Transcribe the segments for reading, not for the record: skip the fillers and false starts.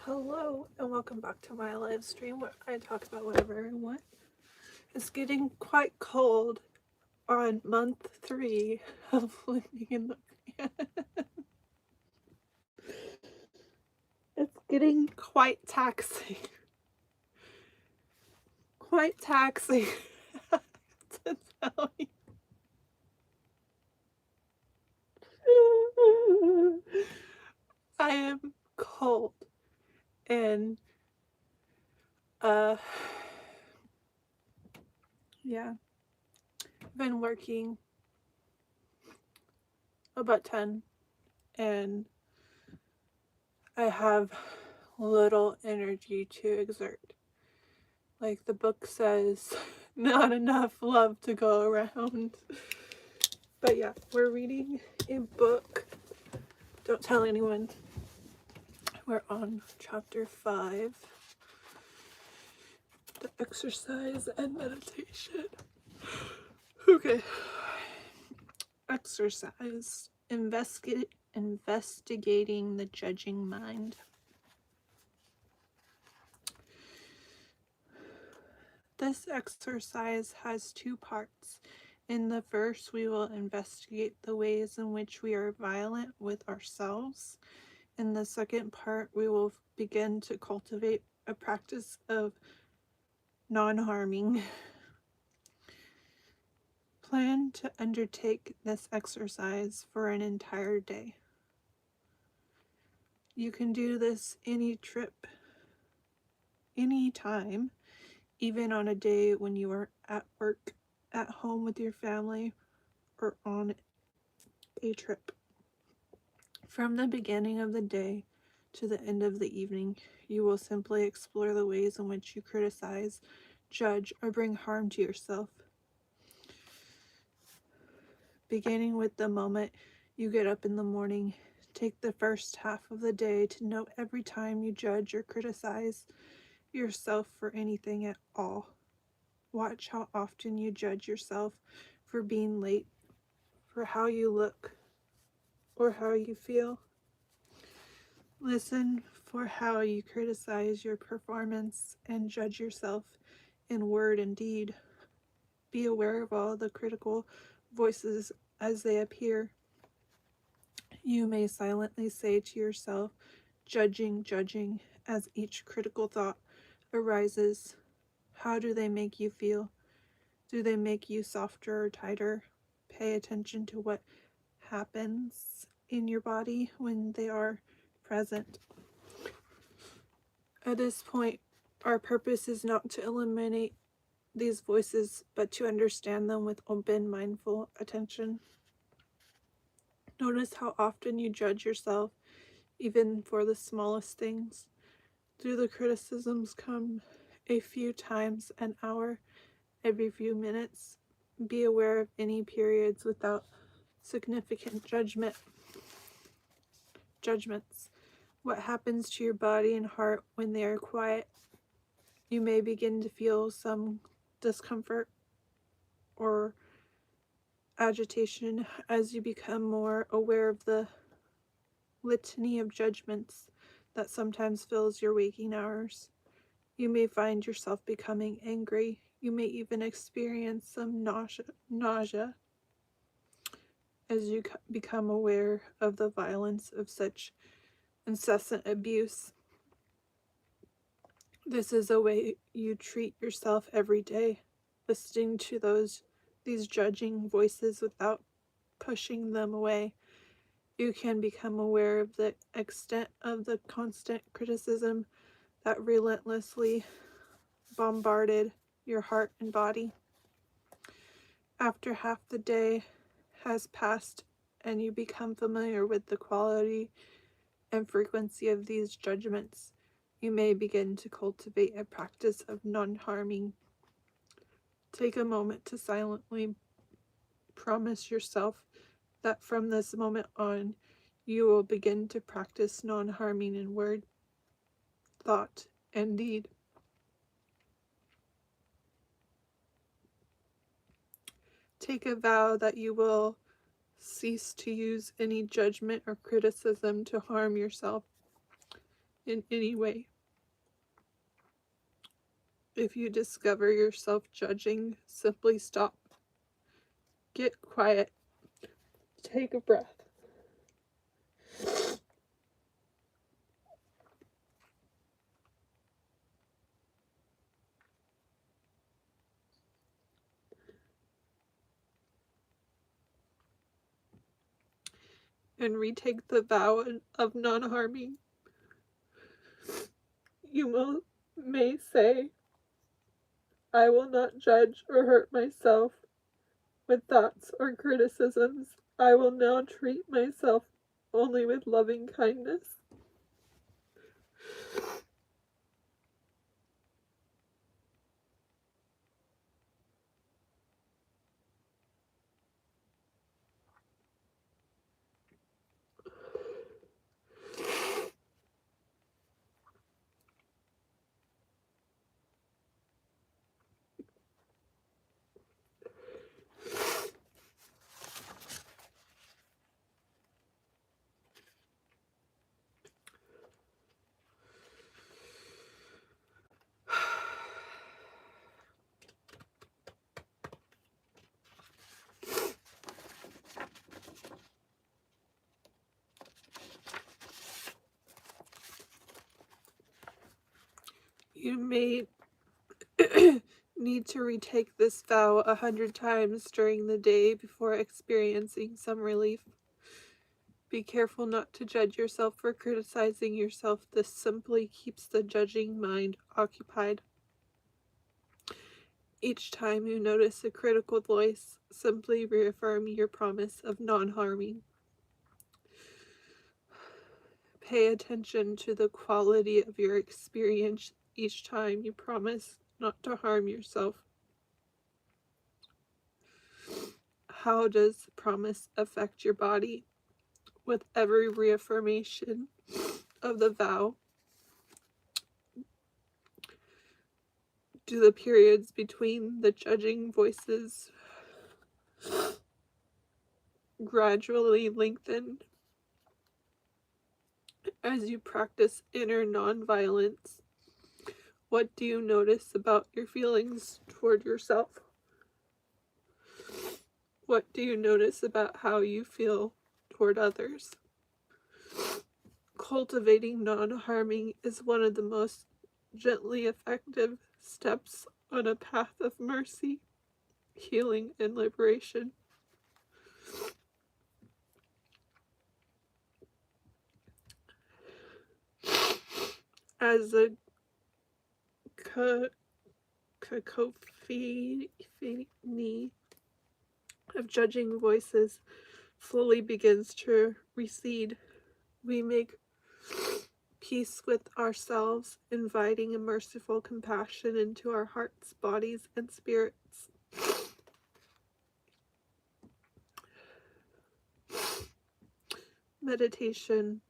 Hello and welcome back to my live stream where I talk about whatever I want. It's getting quite cold on month 3 of living in the fan. It's getting quite taxing. Quite taxing to tell you. I am cold and yeah, I've been working about 10 and I have little energy to exert. Like the book says, not enough love to go around. But yeah, we're reading a book. Don't tell anyone. We're on chapter 5. The exercise and meditation. Okay. Exercise. Investigating the judging mind. This exercise has 2 parts. In the first, we will investigate the ways in which we are violent with ourselves. In the second part, we will begin to cultivate a practice of non-harming. Plan to undertake this exercise for an entire day. You can do this any trip, any time, even on a day when you are at work, at home with your family, or on a trip. From the beginning of the day to the end of the evening, you will simply explore the ways in which you criticize, judge, or bring harm to yourself. Beginning with the moment you get up in the morning, take the first half of the day to note every time you judge or criticize yourself for anything at all. Watch how often you judge yourself for being late, for how you look, or how you feel. Listen for how you criticize your performance and judge yourself in word and deed. Be aware of all the critical voices as they appear. You may silently say to yourself, judging, judging, as each critical thought arises. How do they make you feel? Do they make you softer or tighter? Pay attention to what happens in your body when they are present. At this point, our purpose is not to eliminate these voices, but to understand them with open, mindful attention. Notice how often you judge yourself, even for the smallest things. Do the criticisms come a few times an hour, every few minutes? Be aware of any periods without significant judgments. What happens to your body and heart when they are quiet? You may begin to feel some discomfort or agitation as you become more aware of the litany of judgments that sometimes fills your waking hours. You may find yourself becoming angry. You may even experience some nausea as you become aware of the violence of such incessant abuse. This is a way you treat yourself every day, listening to these judging voices without pushing them away. You can become aware of the extent of the constant criticism that relentlessly bombarded your heart and body. After half the day has passed and you become familiar with the quality and frequency of these judgments, you may begin to cultivate a practice of non-harming. Take a moment to silently promise yourself that from this moment on, you will begin to practice non-harming in word, thought, and deed. Take a vow that you will cease to use any judgment or criticism to harm yourself. in any way. If you discover yourself judging, simply stop. Get quiet. Take a breath. And retake the vow of non-harming. You may say, I will not judge or hurt myself with thoughts or criticisms. I will now treat myself only with loving kindness. You may need to retake this vow 100 times during the day before experiencing some relief. Be careful not to judge yourself for criticizing yourself. This simply keeps the judging mind occupied. Each time you notice a critical voice, simply reaffirm your promise of non-harming. Pay attention to the quality of your experience each time you promise not to harm yourself. How does the promise affect your body? With every reaffirmation of the vow, do the periods between the judging voices gradually lengthen as you practice inner non-violence? What do you notice about your feelings toward yourself? What do you notice about how you feel toward others? Cultivating non-harming is one of the most gently effective steps on a path of mercy, healing, and liberation. As a cacophony of judging voices slowly begins to recede, we make peace with ourselves, inviting a merciful compassion into our hearts, bodies, and spirits. Meditation,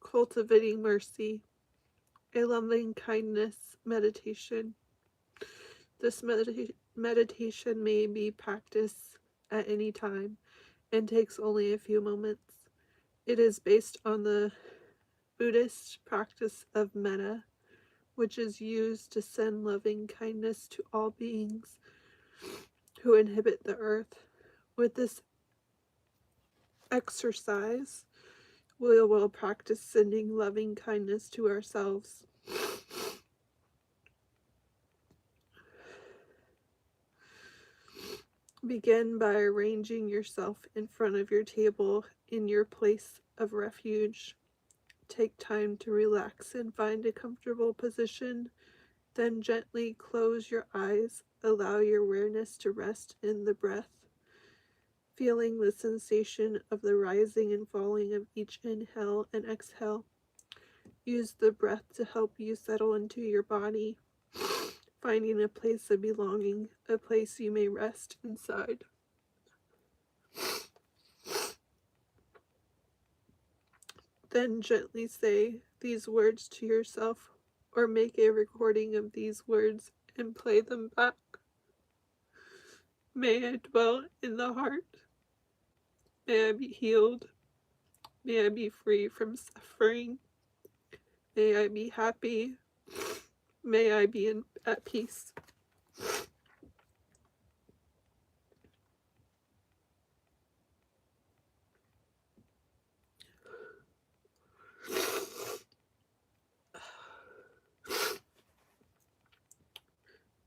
cultivating mercy, a loving kindness meditation. This meditation may be practiced at any time and takes only a few moments. It is based on the Buddhist practice of metta, which is used to send loving kindness to all beings who inhabit the earth. With this exercise, we will practice sending loving kindness to ourselves. Begin by arranging yourself in front of your table in your place of refuge. Take time to relax and find a comfortable position. Then gently close your eyes. Allow your awareness to rest in the breath, feeling the sensation of the rising and falling of each inhale and exhale. Use the breath to help you settle into your body, finding a place of belonging, a place you may rest inside. Then gently say these words to yourself, or make a recording of these words and play them back. May I dwell in the heart. May I be healed. May I be free from suffering. May I be happy. May I be at peace.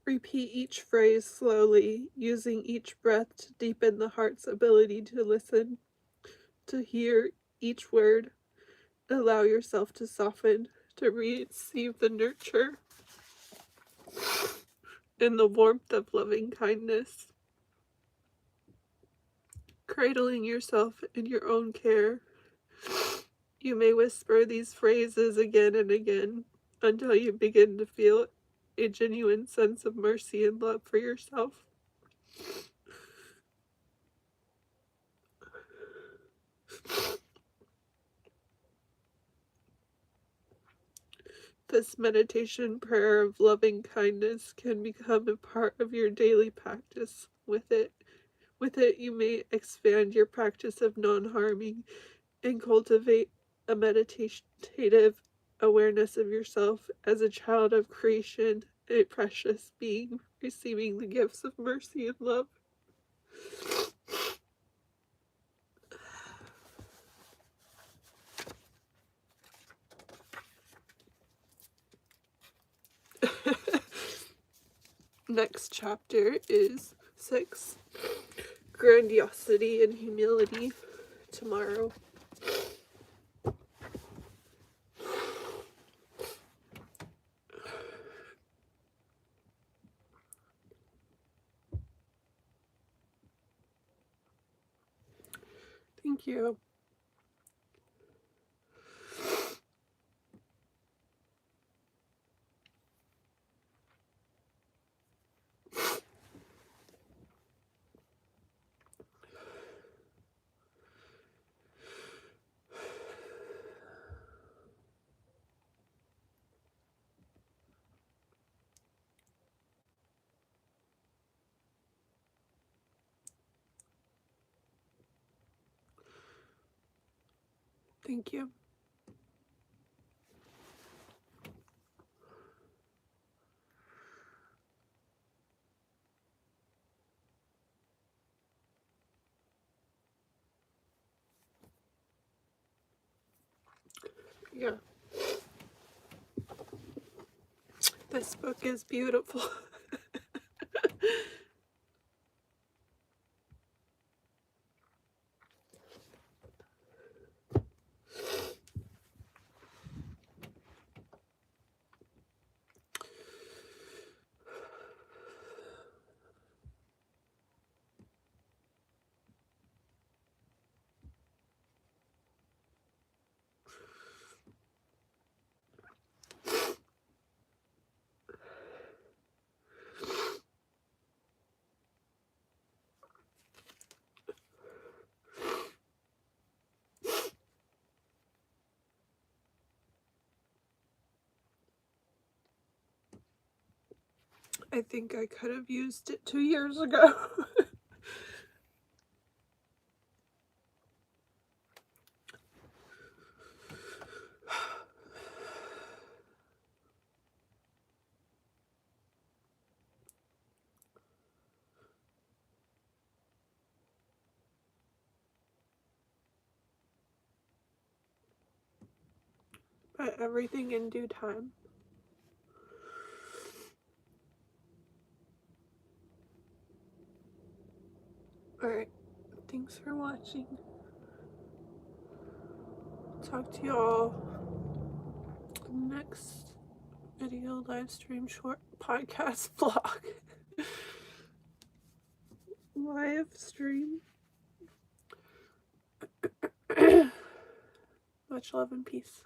Repeat each phrase slowly, using each breath to deepen the heart's ability to listen, to hear each word. Allow yourself to soften, to receive the nurture and the warmth of loving kindness. Cradling yourself in your own care. You may whisper these phrases again and again until you begin to feel a genuine sense of mercy and love for yourself. This meditation prayer of loving kindness can become a part of your daily practice. With it, you may expand your practice of non-harming and cultivate a meditative awareness of yourself as a child of creation, a precious being receiving the gifts of mercy and love. Next chapter is 6, Grandiosity and Humility, tomorrow. Thank you. Thank you. Yeah. This book is beautiful. I think I could have used it 2 years ago. But everything in due time. Alright, thanks for watching. Talk to you all next video, live stream, short podcast, vlog. Live stream. Much love and peace.